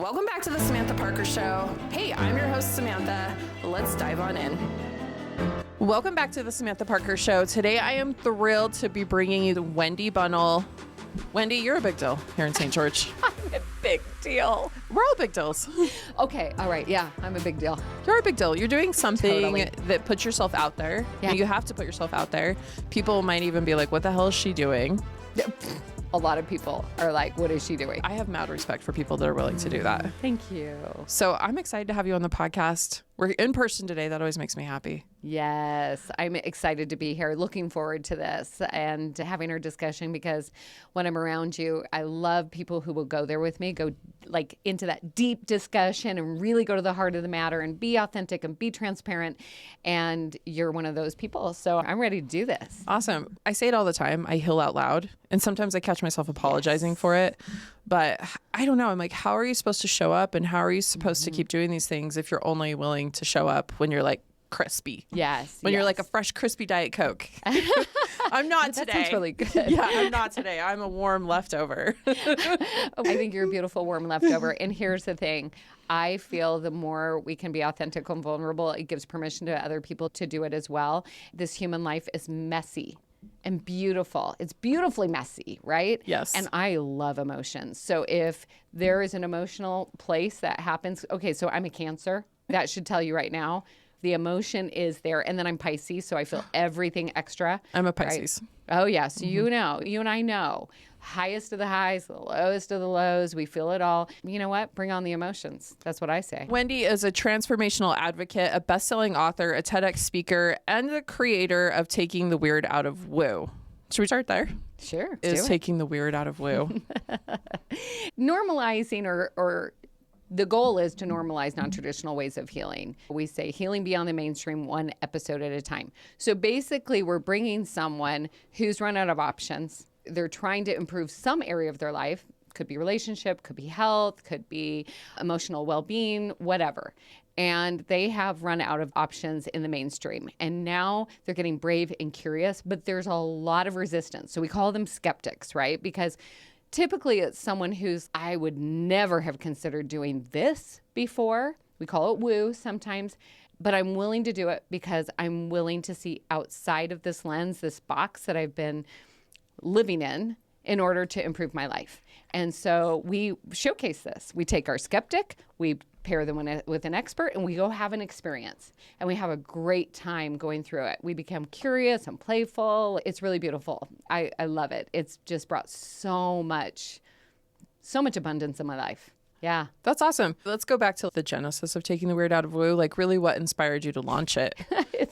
Welcome back to the Samantha Parker Show. Hey, I'm your host, Samantha. Let's dive on in. Welcome back to the Samantha Parker Show. Today, I am thrilled to be bringing you Wendy Bunnell. Wendy, you're a big deal here in St. George. I'm a big deal. We're all big deals. Okay, all right, yeah, I'm a big deal. You're a big deal. You're doing something Totally. that puts yourself out there. Yeah. You have to put yourself out there. People might even be like, what the hell is she doing? A lot of people are like, what is she doing? I have mad respect for people that are willing to do that. Thank you. So I'm excited to have you on the podcast. We're in person today. That always makes me happy. Yes, I'm excited to be here. Looking forward to this and to having our discussion, because when I'm around you, I love people who will go there with me, go like into that deep discussion and really go to the heart of the matter and be authentic and be transparent. And you're one of those people. So I'm ready to do this. Awesome. I say it all the time. I heal out loud. And sometimes I catch myself apologizing for it. But I don't know. I'm like, how are you supposed to show up? And how are you supposed to keep doing these things if you're only willing to show up when you're like crispy? Yes. When you're like a fresh, crispy Diet Coke. I'm not today. That sounds really good. Yeah, I'm not today. I'm a warm leftover. I think you're a beautiful, warm leftover. And here's the thing. I feel the more we can be authentic and vulnerable, it gives permission to other people to do it as well. This human life is messy and beautiful. It's beautifully messy, right? Yes. And I love emotions. So if there is an emotional place that happens, okay, so I'm a Cancer. That should tell you right now. The emotion is there. And then I'm Pisces, so I feel everything extra. I'm a Pisces. Right? Oh, yeah. So you know, you and I know. Highest of the highs, the lowest of the lows. We feel it all. You know what? Bring on the emotions. That's what I say. Wendy is a transformational advocate, a best-selling author, a TEDx speaker, and the creator of Taking the Weird Out of Woo. Should we start there? Sure. Is taking the weird out of woo. Normalizing or the goal is to normalize non-traditional ways of healing. We say healing beyond the mainstream, one episode at a time. So basically, we're bringing someone who's run out of options. They're trying to improve some area of their life. Could be relationship, could be health, could be emotional well-being, whatever. And they have run out of options in the mainstream. And now they're getting brave and curious, but there's a lot of resistance. So we call them skeptics, right? Because typically it's someone who's, I would never have considered doing this before. We call it woo sometimes, but I'm willing to do it because I'm willing to see outside of this lens, this box that I've been living in order to improve my life. And so we showcase this. We take our skeptic, we pair them with an expert, and we go have an experience. And we have a great time going through it. We become curious and playful. It's really beautiful. I love it. It's just brought so much abundance in my life. Yeah. That's awesome. Let's go back to the genesis of Taking the Weird Out of Woo. Like, really, what inspired you to launch it?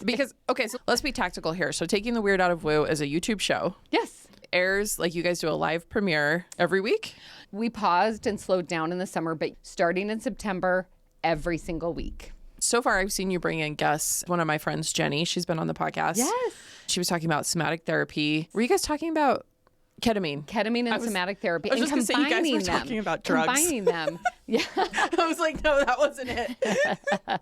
Because, okay, so let's be tactical here. So Taking the Weird Out of Woo is a YouTube show. Yes. Airs, like, you guys do a live premiere every week? We paused and slowed down in the summer, but starting in September, every single week. So far, I've seen you bring in guests. One of my friends, Jenny, she's been on the podcast. Yes. She was talking about somatic therapy. Were you guys talking about ketamine? Ketamine and somatic therapy. I was and just going to say, you guys were talking about drugs. Combining them. Yeah. I was like, no, that wasn't it.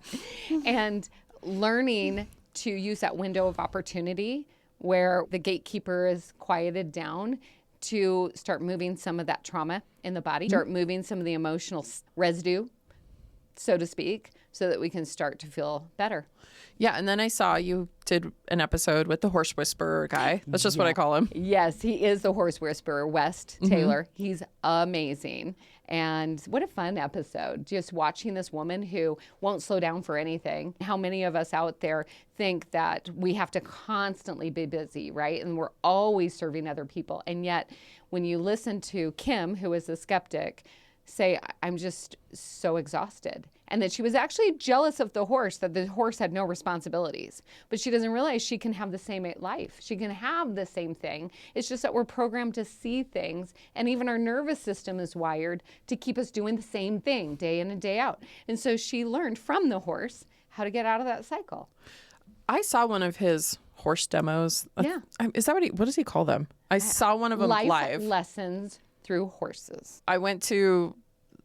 And learning to use that window of opportunity where the gatekeeper is quieted down to start moving some of that trauma in the body, start moving some of the emotional residue, so to speak, so that we can start to feel better. Yeah, and then I saw you did an episode with the horse whisperer guy. That's just what I call him. Yes, he is the horse whisperer, West Taylor. He's amazing. And what a fun episode. Just watching this woman who won't slow down for anything. How many of us out there think that we have to constantly be busy, right? And we're always serving other people. And yet, when you listen to Kim, who is a skeptic, say, I'm just so exhausted. And that she was actually jealous of the horse, that the horse had no responsibilities. But she doesn't realize she can have the same life. She can have the same thing. It's just that we're programmed to see things. And even our nervous system is wired to keep us doing the same thing day in and day out. And so she learned from the horse how to get out of that cycle. I saw one of his horse demos. Yeah. Is that what does he call them? I saw one of them live. Life lessons through horses. I went to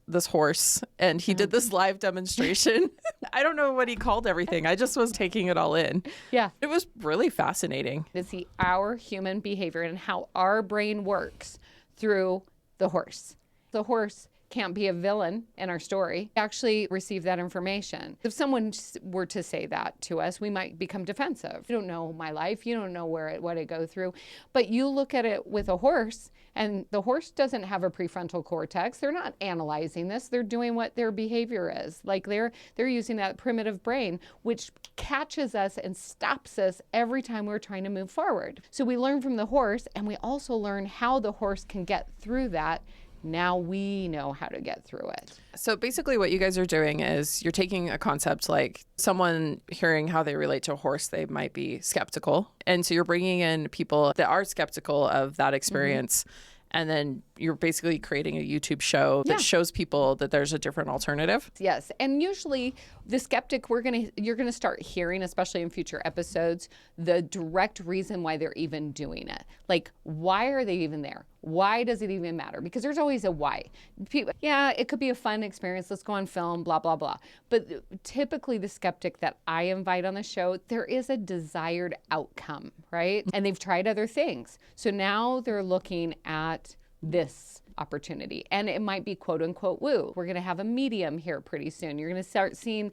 this horse and he did this live demonstration. I don't know what he called everything. I just was taking it all in. Yeah. It was really fascinating. To see our human behavior and how our brain works through the horse. The horse can't be a villain in our story, actually receive that information. If someone were to say that to us, we might become defensive. You don't know my life. You don't know what I go through. But you look at it with a horse, and the horse doesn't have a prefrontal cortex. They're not analyzing this. They're doing what their behavior is. Like they're using that primitive brain, which catches us and stops us every time we're trying to move forward. So we learn from the horse, and we also learn how the horse can get through that. Now we know how to get through it. So basically what you guys are doing is you're taking a concept like someone hearing how they relate to a horse, they might be skeptical. And so you're bringing in people that are skeptical of that experience. And then you're basically creating a YouTube show that shows people that there's a different alternative. Yes. And usually the skeptic, you're going to start hearing, especially in future episodes, the direct reason why they're even doing it. Like, why are they even there? Why does it even matter? Because there's always a why. People, yeah, it could be a fun experience. Let's go on film, blah, blah, blah. But typically the skeptic that I invite on the show, there is a desired outcome, right? And they've tried other things. So now they're looking at this opportunity, and it might be quote unquote woo. We're going to have a medium here pretty soon. You're going to start seeing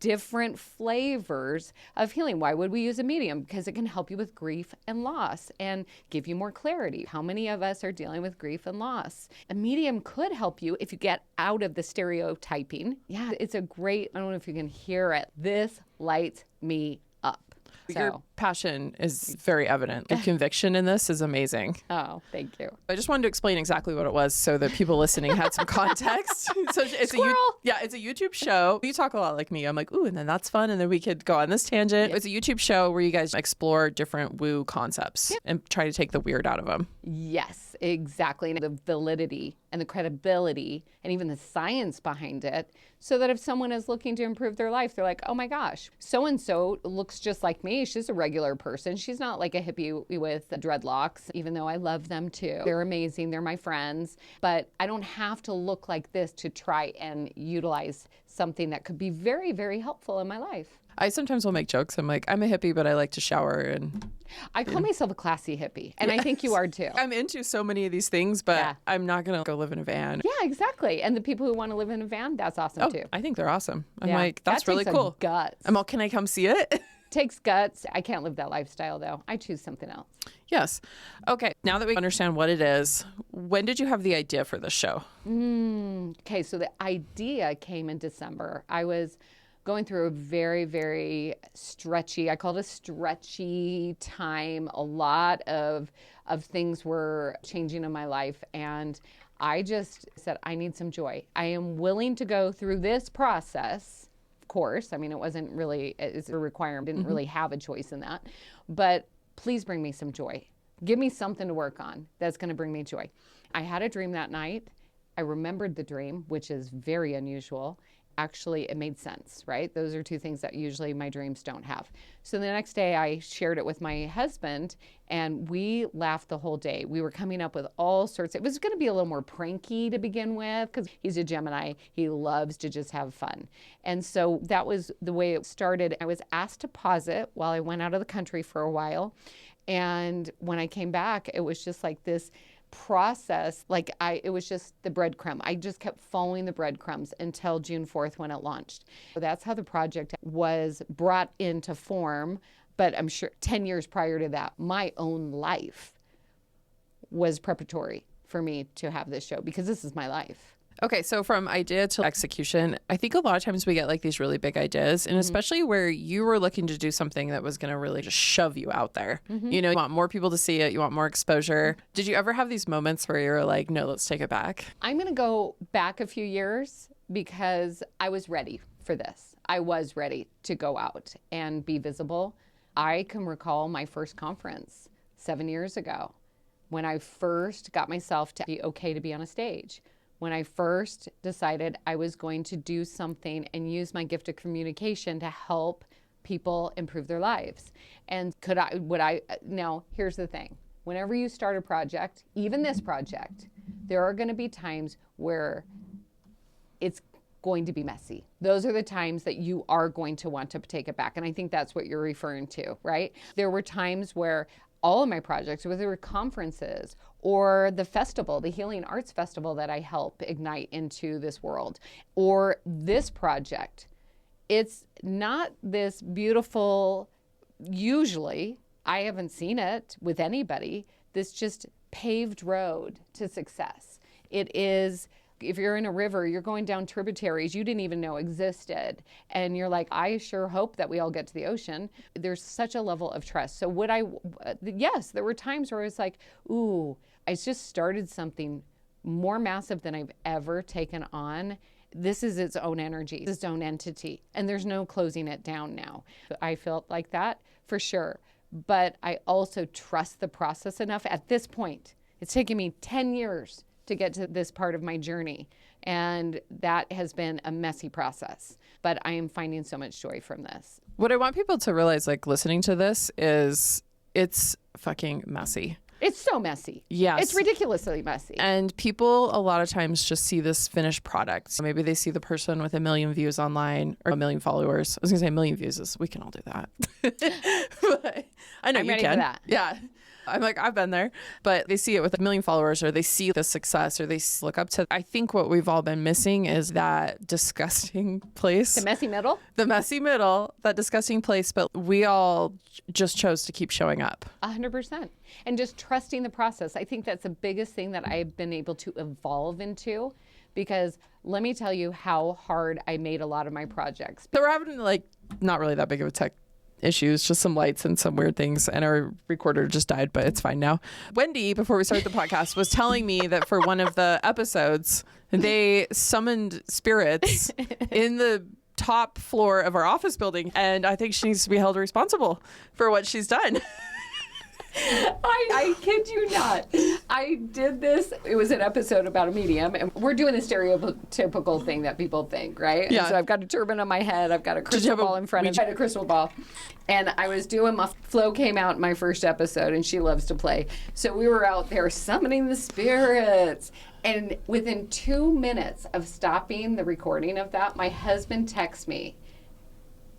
different flavors of healing. Why would we use a medium? Because it can help you with grief and loss and give you more clarity. How many of us are dealing with grief and loss? A medium could help you if you get out of the stereotyping. Yeah, it's a great, I don't know if you can hear it. This lights me up. Your passion is very evident. The conviction in this is amazing. Oh, thank you. I just wanted to explain exactly what it was so that people listening had some context. So it's it's a YouTube show. You talk a lot like me. I'm like, ooh, and then that's fun. And then we could go on this tangent. Yeah. It's a YouTube show where you guys explore different woo concepts and try to take the weird out of them. Yes, exactly. And the validity and the credibility and even the science behind it, so that if someone is looking to improve their life, they're like, oh my gosh, so-and-so looks just like me. She's a regular person. She's not like a hippie with dreadlocks, even though I love them too. They're amazing. They're my friends. But I don't have to look like this to try and utilize something that could be very, very helpful in my life. I sometimes will make jokes. I'm like, I'm a hippie, but I like to shower. And I call myself a classy hippie. And I think you are too. I'm into so many of these things, but I'm not going to go live in a van. Yeah, exactly. And the people who want to live in a van, that's awesome too. I think they're awesome. I'm like, that's really cool. Guts. I'm all, can I come see it? Takes guts. I can't live that lifestyle though. I choose something else. Yes. Okay. Now that we understand what it is, when did you have the idea for this show? Okay. So the idea came in December. I was going through a very, very stretchy, I call it a stretchy time. A lot of things were changing in my life. And I just said, I need some joy. I am willing to go through this process. Of course, I mean, it wasn't really, it's a requirement. Didn't really have a choice in that. But please bring me some joy. Give me something to work on that's going to bring me joy. I had a dream that night. I remembered the dream, which is very unusual. Actually, it made sense, right? Those are two things that usually my dreams don't have. So the next day I shared it with my husband and we laughed the whole day. We were coming up with all sorts. It was going to be a little more pranky to begin with because he's a Gemini. He loves to just have fun. And so that was the way it started. I was asked to pause it while I went out of the country for a while. And when I came back, it was just like this process, it was just the breadcrumb. I just kept following the breadcrumbs until June 4th when it launched. So that's how the project was brought into form. But I'm sure 10 years prior to that, my own life was preparatory for me to have this show because this is my life. Okay, so from idea to execution, I think a lot of times we get like these really big ideas, and especially where you were looking to do something that was going to really just shove you out there. You know, you want more people to see it, you want more exposure. Did you ever have these moments where you were like, no, let's take it back? I'm going to go back a few years because I was ready for this. I was ready to go out and be visible. I can recall my first conference 7 years ago when I first got myself to be okay to be on a stage. When I first decided I was going to do something and use my gift of communication to help people improve their lives. And now here's the thing. Whenever you start a project, even this project, there are going to be times where it's going to be messy. Those are the times that you are going to want to take it back. And I think that's what you're referring to, right? There were times where all of my projects, whether they were conferences or the festival, the Healing Arts Festival that I help ignite into this world, or this project, it's not this beautiful, usually, I haven't seen it with anybody, this just paved road to success. It is, if you're in a river, you're going down tributaries you didn't even know existed. And you're like, I sure hope that we all get to the ocean. There's such a level of trust. So yes, there were times where I was like, ooh, I just started something more massive than I've ever taken on. This is its own energy, its own entity. And there's no closing it down now. I felt like that for sure. But I also trust the process enough at this point. It's taken me 10 years to get to this part of my journey. And that has been a messy process, but I am finding so much joy from this. What I want people to realize, like listening to this, is it's fucking messy. It's so messy. Yes. It's ridiculously messy. And people a lot of times just see this finished product. So maybe they see the person with 1 million views online or 1 million followers. I was gonna say 1 million views is, we can all do that. But I know I'm you ready can. for that. Yeah. I'm like, I've been there, but they see it with 1 million followers, or they see the success, or they look up to. I think what we've all been missing is that disgusting place. The messy middle? The messy middle, that disgusting place. But we all just chose to keep showing up. 100%. And just trusting the process. I think that's the biggest thing that I've been able to evolve into, because let me tell you how hard I made a lot of my projects. So we're having like not really that big of a tech issues, just some lights and some weird things, and our recorder just died, but it's fine now. Wendy, before we started the podcast, was telling me that for one of the episodes, they summoned spirits in the top floor of our office building, and I think she needs to be held responsible for what she's done. I kid you not. I did this. It was an episode about a medium, and we're doing the stereotypical thing that people think, right? Yeah. And so I've got a turban on my head. I've got a crystal ball in front of me. I had a crystal ball. And I was doing Flo came out in my first episode, and she loves to play. So we were out there summoning the spirits. And within 2 minutes of stopping the recording of that, my husband texts me,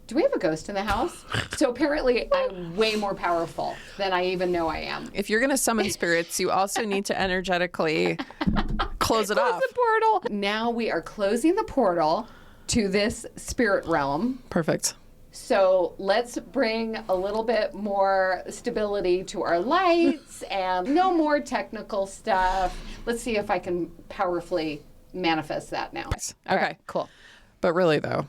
do we have a ghost in the house? So apparently I'm way more powerful than I even know I am. If you're going to summon spirits, you also need to energetically close it off. Close the portal. Now we are closing the portal to this spirit realm. Perfect. So let's bring a little bit more stability to our lights and no more technical stuff. Let's see if I can powerfully manifest that now. Okay. Right, cool. But really, though,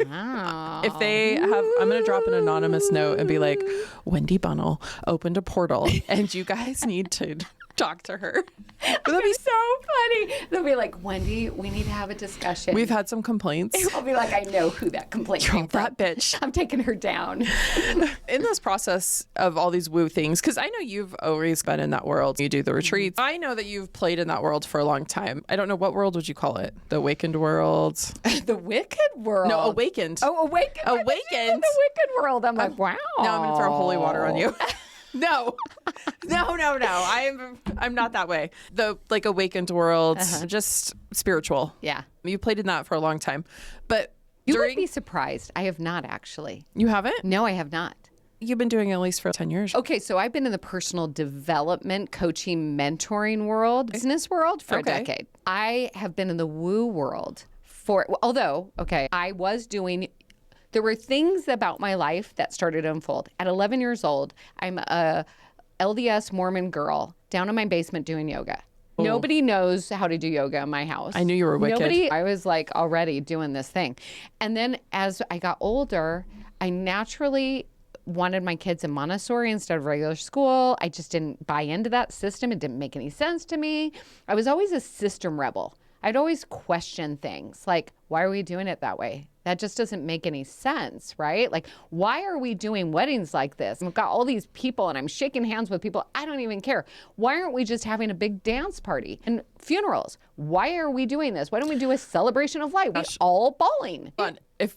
Wow. if they have, I'm going to drop an anonymous note and be like, Wendy Bunnell opened a portal and you guys need to talk to her. That'll be so funny. They'll be like, Wendy, we need to have a discussion. We've had some complaints. I'll be like, I know who that complaint came from. That bitch. I'm taking her down. In this process of all these woo things, because I know you've always been in that world. You do the retreats. I know that you've played in that world for a long time. I don't know, what world would you call it? The awakened world? The wicked world. No, awakened. Oh, awakened. Awakened. The wicked world. I'm like, wow. Now I'm going to throw holy water on you. No. I'm not that way. The like awakened world, just spiritual. Yeah. You played in that for a long time. But You would be surprised. I have not actually. You haven't? No, I have not. You've been doing it at least for 10 years. Okay, so I've been in the personal development, coaching, mentoring world, business world for a decade. I have been in the woo world I was doing. There were things about my life that started to unfold. At 11 years old, I'm a LDS Mormon girl down in my basement doing yoga. Oh. Nobody knows how to do yoga in my house. I knew you were wicked. I was like already doing this thing. And then as I got older, I naturally wanted my kids in Montessori instead of regular school. I just didn't buy into that system. It didn't make any sense to me. I was always a system rebel. I'd always question things like, why are we doing it that way? That just doesn't make any sense, right? Like, why are we doing weddings like this? I've got all these people and I'm shaking hands with people. I don't even care. Why aren't we just having a big dance party and funerals? Why are we doing this? Why don't we do a celebration of life? We're all bawling. If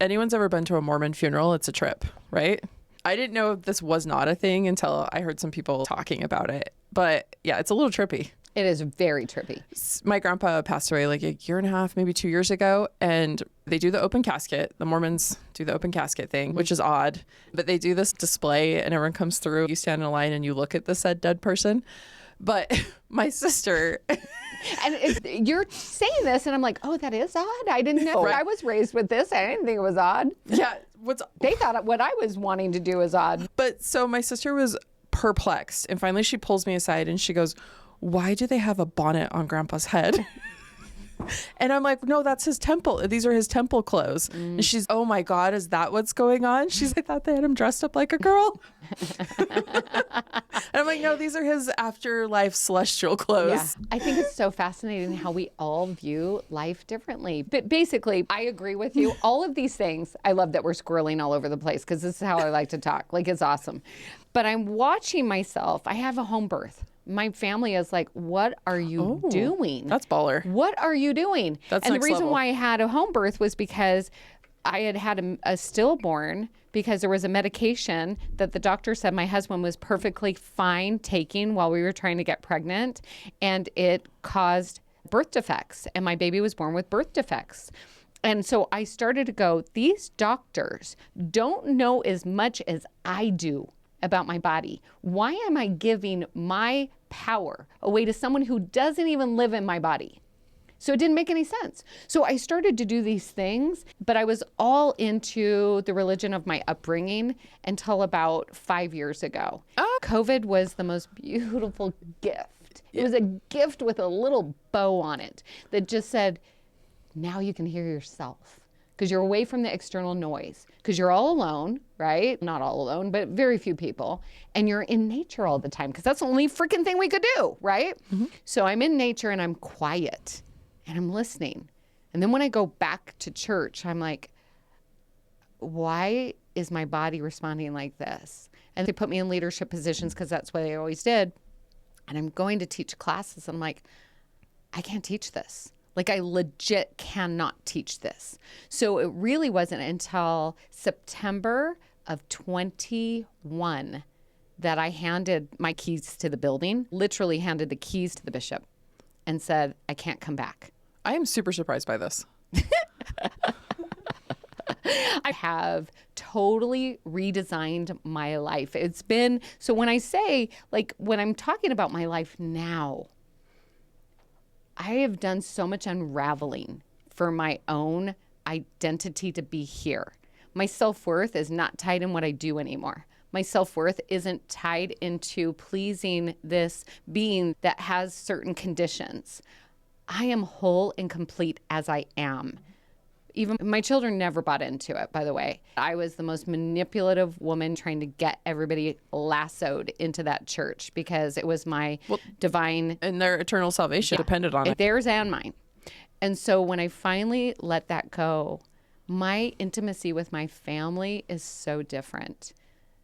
anyone's ever been to a Mormon funeral, it's a trip, right? I didn't know this was not a thing until I heard some people talking about it. But yeah, it's a little trippy. It is very trippy. My grandpa passed away like a year and a half, maybe 2 years ago. And they do the open casket. The Mormons do the open casket thing, which is odd. But they do this display and everyone comes through. You stand in a line and you look at the said dead person. But my sister... And you're saying this and I'm like, oh, that is odd. I didn't know. Right. I was raised with this. I didn't think it was odd. Yeah. They thought what I was wanting to do was odd. But so my sister was perplexed. And finally she pulls me aside and she goes, why do they have a bonnet on Grandpa's head? And I'm like, no, that's his temple. These are his temple clothes. And she's, oh my God, is that what's going on? She's like, I thought they had him dressed up like a girl. And I'm like, no, these are his afterlife celestial clothes. Yeah. I think it's so fascinating how we all view life differently. But basically, I agree with you. All of these things, I love that we're squirreling all over the place because this is how I like to talk. Like, it's awesome. But I'm watching myself. I have a home birth. My family is like, what are you doing? That's baller. What are you doing? That's and the next reason level. why I had a home birth was because I had a stillborn because there was a medication that the doctor said my husband was perfectly fine taking while we were trying to get pregnant, and it caused birth defects, and my baby was born with birth defects. And so I started to go, these doctors don't know as much as I do about my body. Why am I giving my power away to someone who doesn't even live in my body? So it didn't make any sense. So I started to do these things, but I was all into the religion of my upbringing until about 5 years ago. COVID was the most beautiful gift. It was a gift with a little bow on it that just said, now you can hear yourself. Because you're away from the external noise, because you're all alone, right? Not all alone, but very few people. And you're in nature all the time, because that's the only freaking thing we could do, right? Mm-hmm. So I'm in nature and I'm quiet and I'm listening. And then when I go back to church, I'm like, why is my body responding like this? And they put me in leadership positions because that's what they always did. And I'm going to teach classes. I'm like, I can't teach this. Like, I legit cannot teach this. So it really wasn't until September of 21 that I handed my keys to the building, literally handed the keys to the bishop and said, I can't come back. I am super surprised by this. I have totally redesigned my life. It's been, so when I say, like, when I'm talking about my life now, I have done so much unraveling for my own identity to be here. My self-worth is not tied in what I do anymore. My self-worth isn't tied into pleasing this being that has certain conditions. I am whole and complete as I am. Even my children never bought into it, by the way. I was the most manipulative woman trying to get everybody lassoed into that church because it was my divine... And their eternal salvation depended on it. Theirs and mine. And so when I finally let that go, my intimacy with my family is so different.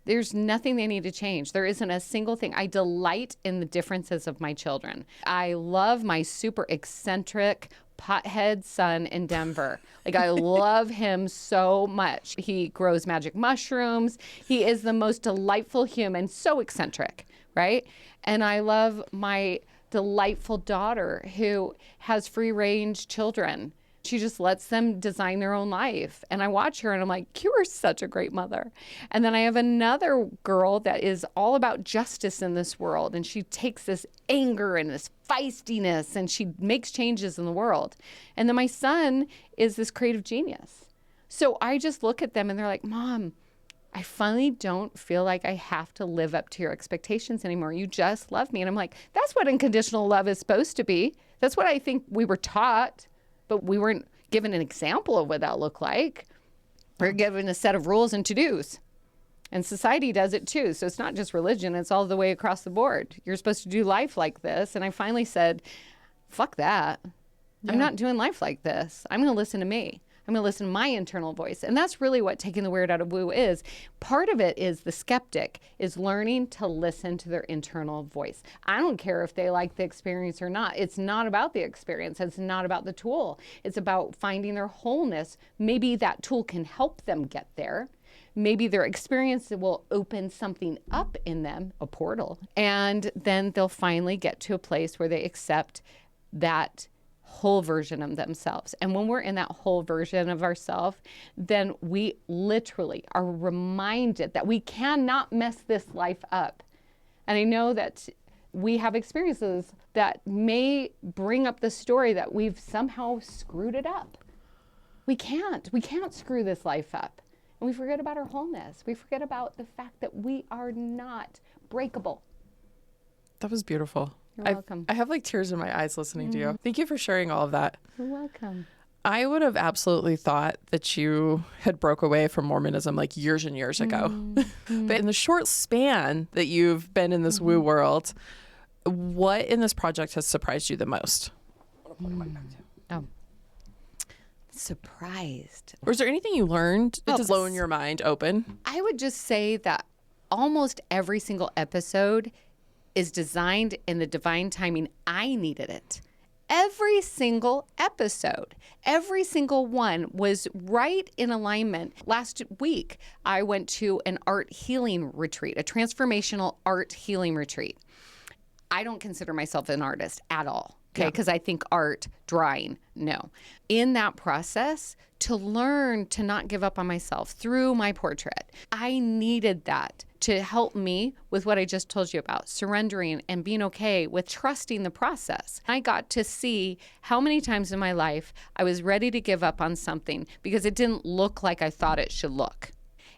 There's nothing they need to change. There isn't a single thing. I delight in the differences of my children. I love my super eccentric pothead son in Denver. Like, I love him so much. He grows magic mushrooms. He is the most delightful human, so eccentric, right? And I love my delightful daughter who has free range children. She just lets them design their own life. And I watch her and I'm like, you are such a great mother. And then I have another girl that is all about justice in this world. And she takes this anger and this feistiness and she makes changes in the world. And then my son is this creative genius. So I just look at them and they're like, Mom, I finally don't feel like I have to live up to your expectations anymore. You just love me. And I'm like, that's what unconditional love is supposed to be. That's what I think we were taught. But we weren't given an example of what that looked like. We're given a set of rules and to-dos. And society does it too. So it's not just religion, it's all the way across the board. You're supposed to do life like this. And I finally said, fuck that. I'm not doing life like this. I'm going to listen to me. I'm going to listen to my internal voice. And that's really what taking the weird out of woo is. Part of it is the skeptic is learning to listen to their internal voice. I don't care if they like the experience or not. It's not about the experience. It's not about the tool. It's about finding their wholeness. Maybe that tool can help them get there. maybe their experience will open something up in them, a portal, and then they'll finally get to a place where they accept that whole version of themselves. And when we're in that whole version of ourselves, then we literally are reminded that we cannot mess this life up. And I know that we have experiences that may bring up the story that we've somehow screwed it up. We can't screw this life up. And we forget about our wholeness. We forget about the fact that we are not breakable. That was beautiful. You're welcome. I have like tears in my eyes listening to you. Thank you for sharing all of that. You're welcome. I would have absolutely thought that you had broke away from Mormonism like years and years ago. But in the short span that you've been in this woo world, what in this project has surprised you the most? Oh. Surprised. Or is there anything you learned that's blown your mind open? I would just say that almost every single episode is designed in the divine timing I needed it. Every single episode, every single one was right in alignment. Last week, I went to an art healing retreat, a transformational art healing retreat. I don't consider myself an artist at all. Okay, because I think art, drawing, no. In that process, to learn to not give up on myself through my portrait, I needed that to help me with what I just told you about, surrendering and being okay with trusting the process. I got to see how many times in my life I was ready to give up on something because it didn't look like I thought it should look.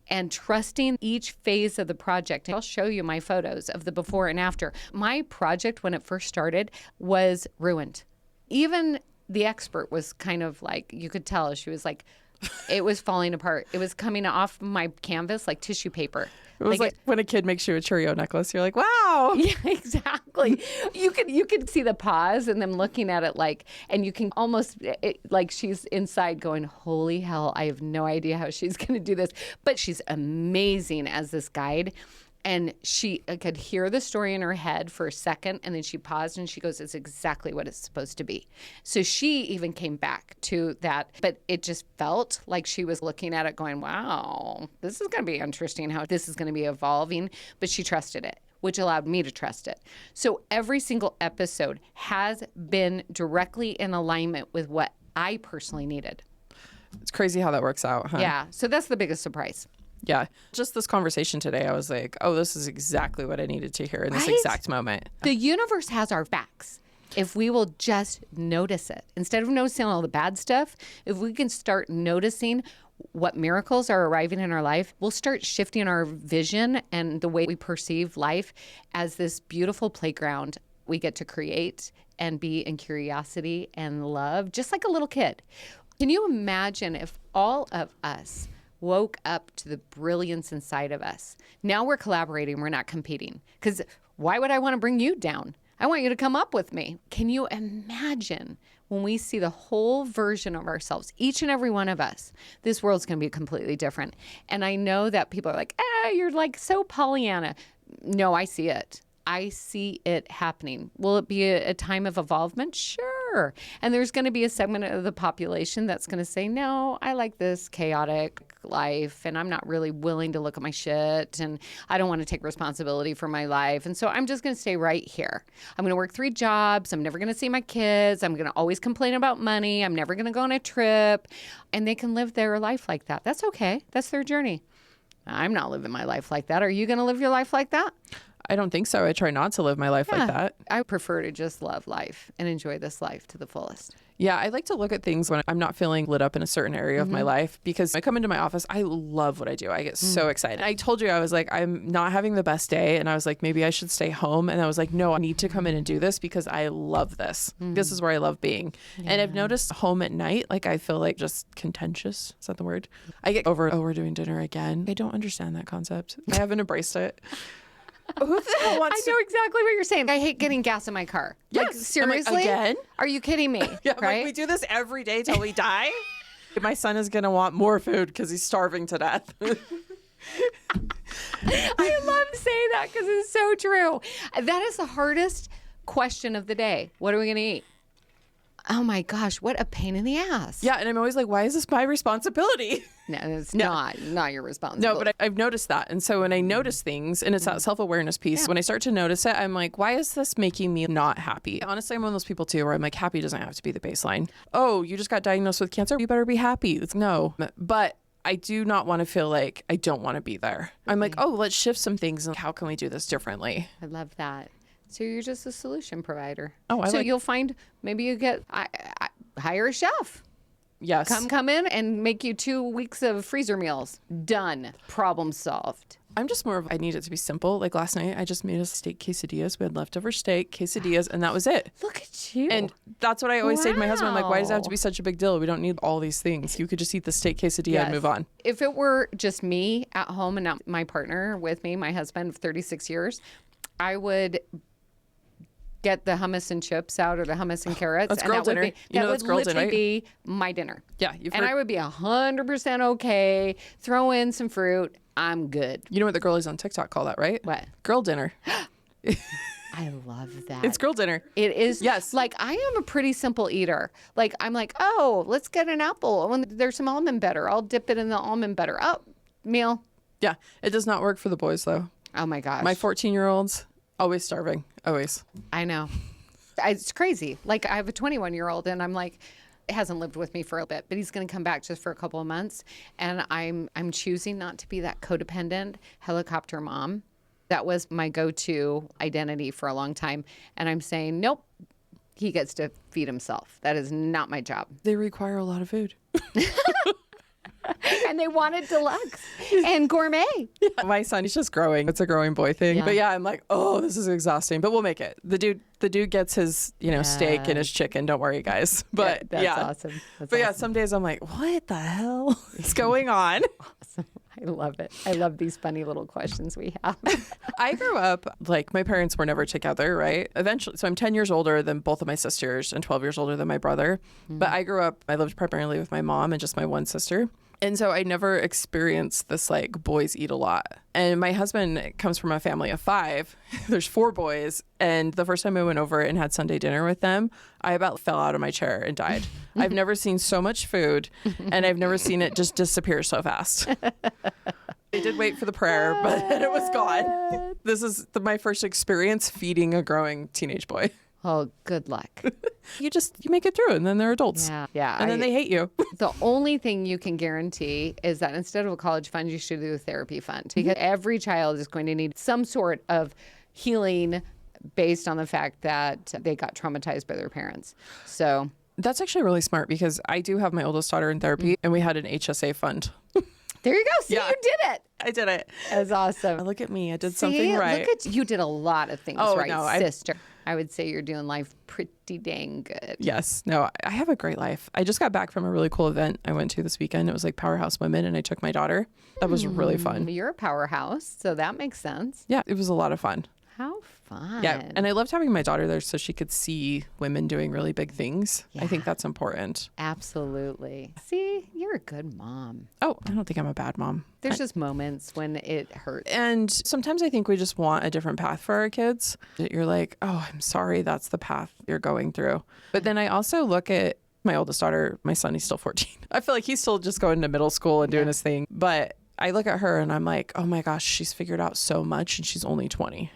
And trusting each phase of the project. I'll show you my photos of the before and after. My project, when it first started, was ruined. Even the expert was kind of like, you could tell, she was like, it was falling apart. It was coming off my canvas like tissue paper. It was like when a kid makes you a Cheerio necklace, you're like, wow. Yeah, exactly. You could see the pause and them looking at it like, and you can almost, like she's inside going, holy hell, I have no idea how she's going to do this. But she's amazing as this guide. And she could hear the story in her head for a second, and then she paused and she goes, it's exactly what it's supposed to be. So she even came back to that, but it just felt like she was looking at it going, wow, this is going to be interesting how this is going to be evolving. But she trusted it, which allowed me to trust it. So every single episode has been directly in alignment with what I personally needed. It's crazy how that works out, huh? Yeah. So that's the biggest surprise. Yeah. Just this conversation today, I was like, oh, this is exactly what I needed to hear in this exact moment. The universe has our backs if we will just notice it. Instead of noticing all the bad stuff, if we can start noticing what miracles are arriving in our life, we'll start shifting our vision and the way we perceive life as this beautiful playground we get to create and be in curiosity and love, just like a little kid. Can you imagine if all of us woke up to the brilliance inside of us? Now we're collaborating, we're not competing. Because why would I want to bring you down? I want you to come up with me. Can you imagine when we see the whole version of ourselves, each and every one of us, this world's going to be completely different. And I know that people are like, you're like so Pollyanna. No, I see it. I see it happening. Will it be a time of evolvement? Sure. And there's going to be a segment of the population that's going to say, no, I like this chaotic life and I'm not really willing to look at my shit and I don't want to take responsibility for my life. And so I'm just going to stay right here. I'm going to work 3 jobs. I'm never going to see my kids. I'm going to always complain about money. I'm never going to go on a trip. And they can live their life like that. That's okay. That's their journey. I'm not living my life like that. Are you going to live your life like that? I don't think so. I try not to live my life like that. I prefer to just love life and enjoy this life to the fullest. Yeah, I like to look at things when I'm not feeling lit up in a certain area of my life because I come into my office, I love what I do. I get so excited. I told you, I was like, I'm not having the best day. And I was like, maybe I should stay home. And I was like, no, I need to come in and do this because I love this. This is where I love being. Yeah. And I've noticed home at night, like I feel like just contentious. Is that the word? I get over, oh, we're doing dinner again. I don't understand that concept. I haven't embraced it. Who the hell wants I know exactly what you're saying. I hate getting gas in my car. Yes. Like, seriously? Again? Are you kidding me? Yeah, right? like we do this every day till we die. My son is going to want more food because he's starving to death. I love saying that because it's so true. That is the hardest question of the day. What are we going to eat? Oh my gosh, what a pain in the ass. Yeah. And I'm always like, why is this my responsibility? No, it's not your responsibility. No, but I've noticed that. And so when I notice things, and it's that self-awareness piece, when I start to notice it, I'm like, why is this making me not happy? Honestly, I'm one of those people too, where I'm like, happy doesn't have to be the baseline. Oh, you just got diagnosed with cancer. You better be happy. It's no. But I do not want to feel like I don't want to be there. I'm like, oh, let's shift some things. And how can we do this differently? I love that. So you're just a solution provider. Oh, so you'll find, maybe you get, hire a chef. Yes. Come in and make you 2 weeks of freezer meals. Done. Problem solved. I'm just more of, I need it to be simple. Like last night, I just made us steak quesadillas. We had leftover steak quesadillas, and that was it. Look at you. And that's what I always say to my husband. I'm like, why does it have to be such a big deal? We don't need all these things. You could just eat the steak quesadilla and move on. If it were just me at home and not my partner with me, my husband of 36 years, I would get the hummus and chips out, or the hummus and carrots. That's girl dinner. That would literally be my dinner. Yeah. And I would be 100% okay. Throw in some fruit. I'm good. You know what the girlies on TikTok call that, right? What? Girl dinner. I love that. It's girl dinner. It is. Yes. Like, I am a pretty simple eater. Like, I'm like, oh, let's get an apple. When there's some almond butter, I'll dip it in the almond butter. Oh, meal. Yeah. It does not work for the boys, though. Oh, my gosh. My 14-year-olds, always starving. Always. I know. It's crazy. Like, I have a 21-year-old, and I'm like, hasn't lived with me for a bit, but he's going to come back just for a couple of months. And I'm choosing not to be that codependent helicopter mom. That was my go-to identity for a long time. And I'm saying, nope, he gets to feed himself. That is not my job. They require a lot of food. And they wanted deluxe and gourmet. Yeah. My son, he's just growing. It's a growing boy thing. Yeah. But yeah, I'm like, oh, this is exhausting. But we'll make it. The dude gets his, steak and his chicken. Don't worry, guys. But that's yeah. awesome. Yeah, some days I'm like, what the hell is going on? Awesome. I love it. I love these funny little questions we have. I grew up, like, my parents were never together, right? Eventually, so I'm 10 years older than both of my sisters and 12 years older than my brother. But I lived primarily with my mom and just my one sister. And so I never experienced this, like, boys eat a lot. And my husband comes from a family of 5. There's 4 boys. And the first time I went over and had Sunday dinner with them, I about fell out of my chair and died. I've never seen so much food, and I've never seen it just disappear so fast. I did wait for the prayer, but it was gone. This is my first experience feeding a growing teenage boy. Oh, good luck. You make it through, and then they're adults. Yeah. And then they hate you. The only thing you can guarantee is that instead of a college fund, you should do a therapy fund, because every child is going to need some sort of healing based on the fact that they got traumatized by their parents. So that's actually really smart, because I do have my oldest daughter in therapy, and we had an HSA fund. There you go. See, you did it. I did it. That's awesome. Look at me. I did something right. Look at you. Did a lot of things right, no, sister. I would say you're doing life pretty dang good. Yes. No, I have a great life. I just got back from a really cool event I went to this weekend. It was like Powerhouse Women, and I took my daughter. That was really fun. You're a powerhouse, so that makes sense. Yeah, it was a lot of fun. How fun. Yeah. And I loved having my daughter there so she could see women doing really big things. I think that's important. Absolutely. See, you're a good mom. Oh, I don't think I'm a bad mom. There's just moments when it hurts. And sometimes I think we just want a different path for our kids. You're like, oh, I'm sorry, that's the path you're going through. But then I also look at my oldest daughter, my son, he's still 14. I feel like he's still just going to middle school and doing his thing. But I look at her and I'm like, oh my gosh, she's figured out so much and she's only 20.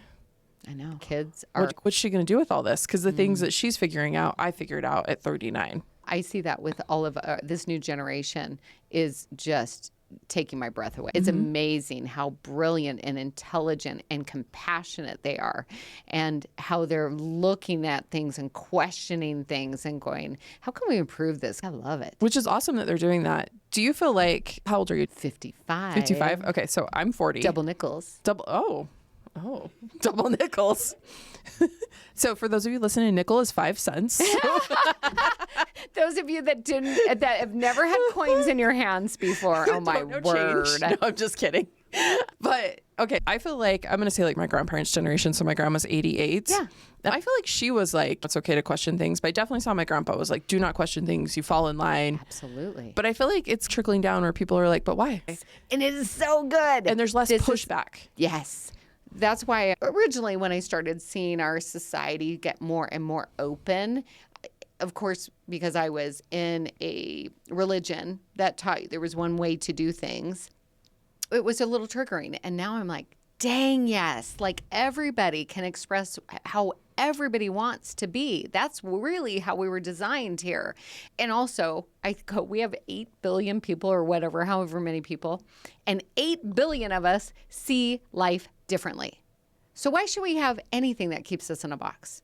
I know. Kids are... What's she going to do with all this? Because the things that she's figuring out, I figured out at 39. I see that with all of this new generation is just taking my breath away. It's amazing how brilliant and intelligent and compassionate they are, and how they're looking at things and questioning things and going, how can we improve this? I love it. Which is awesome that they're doing that. Do you feel like, how old are you? 55. 55? Okay, so I'm 40. Double nickels. Oh, double nickels. So for those of you listening, nickel is 5 cents. Those of you that have never had coins in your hands before, oh my word. Change. No, I'm just kidding. But okay, I feel like I'm going to say like my grandparents' generation. So my grandma's 88. Yeah. And I feel like she was like, it's okay to question things. But I definitely saw my grandpa was like, do not question things. You fall in line. Absolutely. But I feel like it's trickling down where people are like, but why? And it is so good. And there's less pushback. Yes. That's why originally when I started seeing our society get more and more open, of course, because I was in a religion that taught there was one way to do things, it was a little triggering. And now I'm like, dang, yes. Like everybody can express how everybody wants to be. That's really how we were designed here. And also, we have 8 billion people or whatever, however many people, and 8 billion of us see life differently. So why should we have anything that keeps us in a box?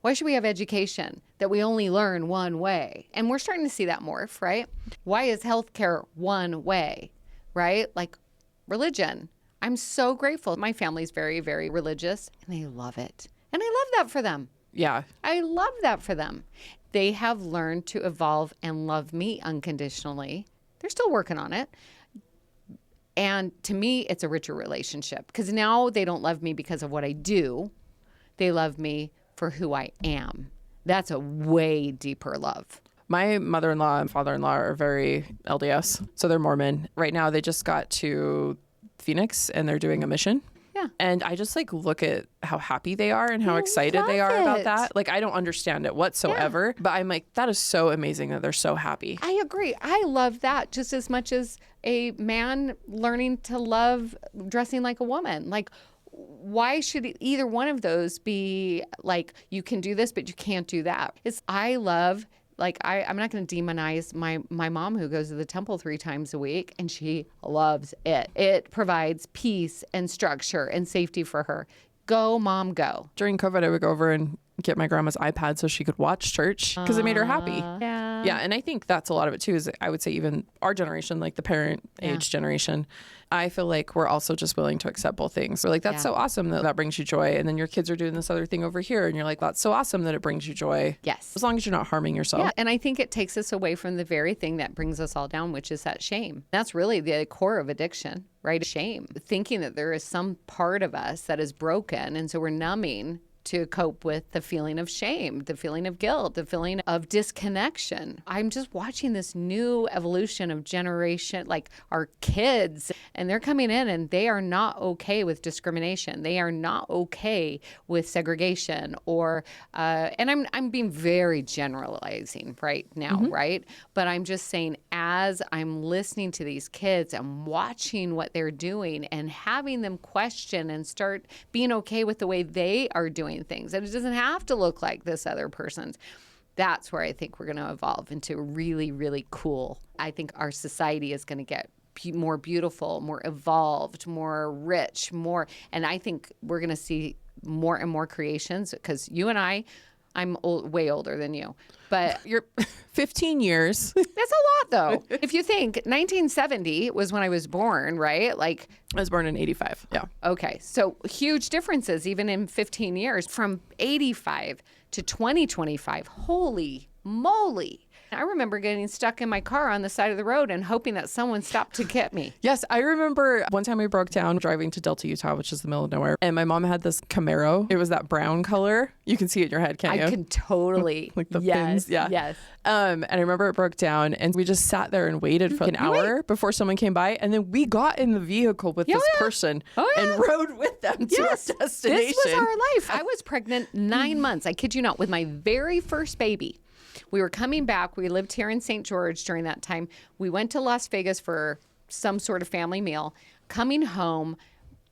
Why should we have education that we only learn one way? And we're starting to see that morph, right? Why is healthcare one way, right? Like religion. I'm so grateful. My family's very, very religious, and they love it. And I love that for them. Yeah. I love that for them. They have learned to evolve and love me unconditionally. They're still working on it. And to me, it's a richer relationship because now they don't love me because of what I do. They love me for who I am. That's a way deeper love. My mother-in-law and father-in-law are very LDS, so they're Mormon. Right now, they just got to Phoenix and they're doing a mission. Yeah. And I just like look at how happy they are and how excited they are about that. Like, I don't understand it whatsoever, but I'm like, that is so amazing that they're so happy. I agree. I love that just as much as a man learning to love dressing like a woman. Like, why should either one of those be like, you can do this, but you can't do that? I love, like, I'm not going to demonize my mom who goes to the temple 3 times a week, and she loves it. It provides peace and structure and safety for her. Go, Mom, go. During COVID, I would go over and get my grandma's iPad so she could watch church because it made her happy. Yeah. And I think that's a lot of it too, is I would say even our generation, like the parent age generation, I feel like we're also just willing to accept both things. We're like, that's so awesome that brings you joy. And then your kids are doing this other thing over here. And you're like, that's so awesome that it brings you joy. Yes. As long as you're not harming yourself. Yeah. And I think it takes us away from the very thing that brings us all down, which is that shame. That's really the core of addiction, right? Shame. Thinking that there is some part of us that is broken. And so we're numbing to cope with the feeling of shame, the feeling of guilt, the feeling of disconnection. I'm just watching this new evolution of generation, like our kids, and they're coming in and they are not okay with discrimination. They are not okay with segregation or, and I'm being very generalizing right now, right? But I'm just saying, as I'm listening to these kids and watching what they're doing and having them question and start being okay with the way they are doing things, and it doesn't have to look like this other person's. That's where I think we're going to evolve into really, really cool. I think our society is going to get more beautiful, more evolved, more rich, more, and I think we're going to see more and more creations because you and I'm way older than you, but you're 15 years. That's a lot though. If you think 1970 was when I was born, right? Like I was born in 85. Yeah. Okay. So huge differences even in 15 years from 85 to 2025. Holy moly. I remember getting stuck in my car on the side of the road and hoping that someone stopped to get me. Yes, I remember one time we broke down driving to Delta, Utah, which is the middle of nowhere. And my mom had this Camaro. It was that brown color. You can see it in your head, can't you? I can totally. Like the fins. Yeah. Yes. And I remember it broke down and we just sat there and waited for an hour before someone came by. And then we got in the vehicle with this person and rode with them to our destination. This was our life. I was pregnant 9 months. I kid you not, with my very first baby. We were coming back. We lived here in St. George during that time. We went to Las Vegas for some sort of family meal. Coming home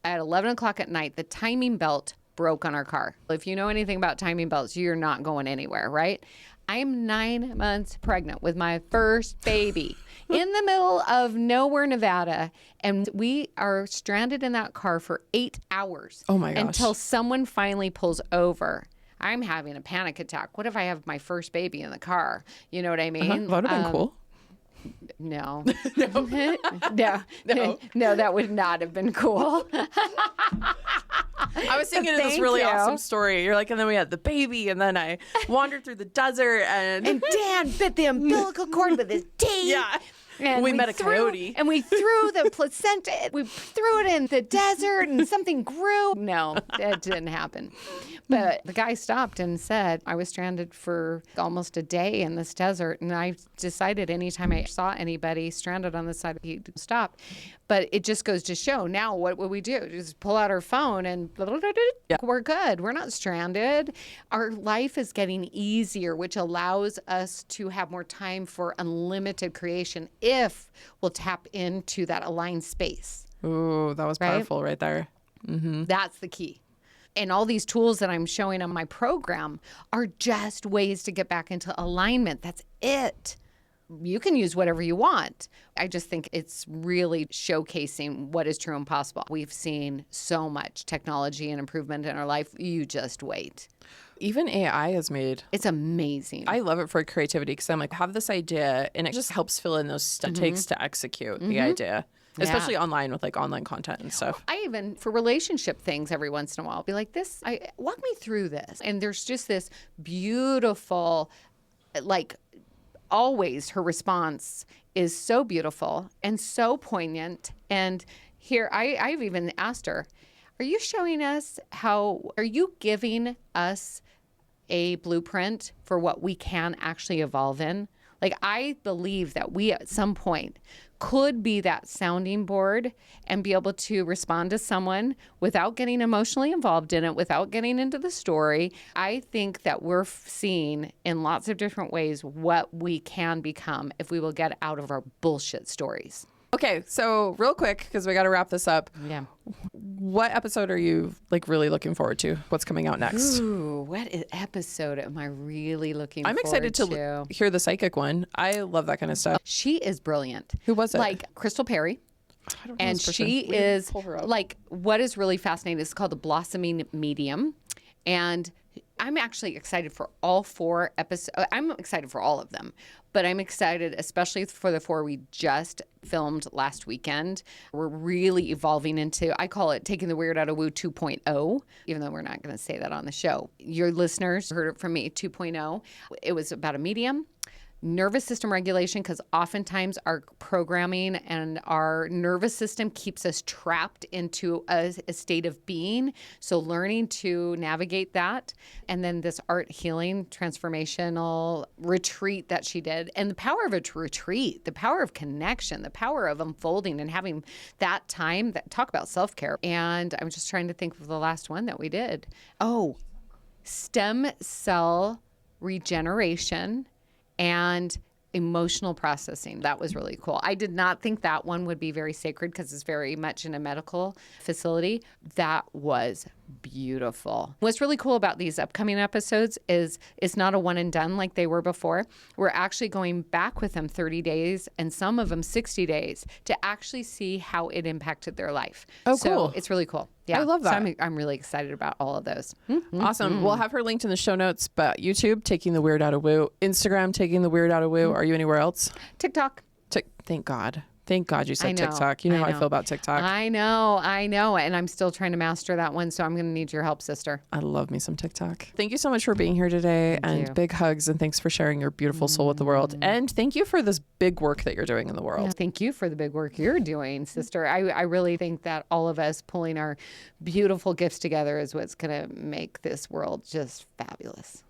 at 11 o'clock at night, the timing belt broke on our car. If you know anything about timing belts, you're not going anywhere, right? I am 9 months pregnant with my first baby in the middle of nowhere, Nevada. And we are stranded in that car for 8 hours. Oh my gosh. Until someone finally pulls over. I'm having a panic attack. What if I have my first baby in the car? You know what I mean? That would have been cool. No. No, that would not have been cool. I was thinking of this really awesome story. You're like, and then we had the baby, and then I wandered through the desert, and Dan bit the umbilical cord with his teeth. Yeah. And we met a coyote. And we threw the placenta, we threw it in the desert and something grew. No, that didn't happen. But the guy stopped and said, I was stranded for almost a day in this desert. And I decided anytime I saw anybody stranded on the side, he'd stop. But it just goes to show now what would we do? Just pull out our phone and we're good. We're not stranded. Our life is getting easier, which allows us to have more time for unlimited creation if we'll tap into that aligned space. Ooh, that was powerful right there. Mm-hmm. That's the key. And all these tools that I'm showing on my program are just ways to get back into alignment. That's it. You can use whatever you want. I just think it's really showcasing what is true and possible. We've seen so much technology and improvement in our life. You just wait. Even AI has made. It's amazing. I love it for creativity because I'm like, have this idea and it just helps fill in those steps it takes to execute the idea. Especially online with like online content and stuff. I even, for relationship things every once in a while, be like walk me through this. And there's just this beautiful, like, always her response is so beautiful and so poignant. And here, I've even asked her, are you showing us are you giving us a blueprint for what we can actually evolve in? Like, I believe that we at some point could be that sounding board and be able to respond to someone without getting emotionally involved in it, without getting into the story. I think that we're seeing in lots of different ways what we can become if we will get out of our bullshit stories. Okay, so real quick, because we got to wrap this up. Yeah. What episode are you like really looking forward to? What's coming out next? Ooh, what episode am I really looking forward to? I'm excited to hear the psychic one. I love that kind of stuff. She is brilliant. Who was it? Like Crystal Perry. I don't know And this person. she We is pull her up. like, what is really fascinating is called the blossoming medium. And I'm actually excited for all 4 episodes. I'm excited for all of them, but I'm excited especially for the 4 we just filmed last weekend. We're really evolving into, I call it taking the weird out of woo 2.0, even though we're not going to say that on the show. Your listeners heard it from me, 2.0. It was about a medium. Nervous system regulation, because oftentimes our programming and our nervous system keeps us trapped into a state of being. So learning to navigate that. And then this art healing transformational retreat that she did. And the power of a retreat, the power of connection, the power of unfolding and having that time, talk about self-care. And I'm just trying to think of the last one that we did. Oh, stem cell regeneration and emotional processing. That was really cool. I did not think that one would be very sacred because it's very much in a medical facility. That was beautiful. What's really cool about these upcoming episodes is it's not a one and done like they were before. We're actually going back with them 30 days and some of them 60 days to actually see how it impacted their life. Oh, so cool. It's really cool. Yeah. I love that. So I'm really excited about all of those. Awesome. We'll have her linked in the show notes, but YouTube, Taking the Weird Out of Woo. Instagram, Taking the Weird Out of Woo. Are you anywhere else? TikTok. Thank God. Thank God you said I know, TikTok. You know how I know. feel about TikTok. I know. And I'm still trying to master that one. So I'm going to need your help, sister. I love me some TikTok. Thank you so much for being here today. Thank you. Big hugs and thanks for sharing your beautiful soul with the world. And thank you for this big work that you're doing in the world. Thank you for the big work you're doing, sister. I really think that all of us pulling our beautiful gifts together is what's going to make this world just fabulous.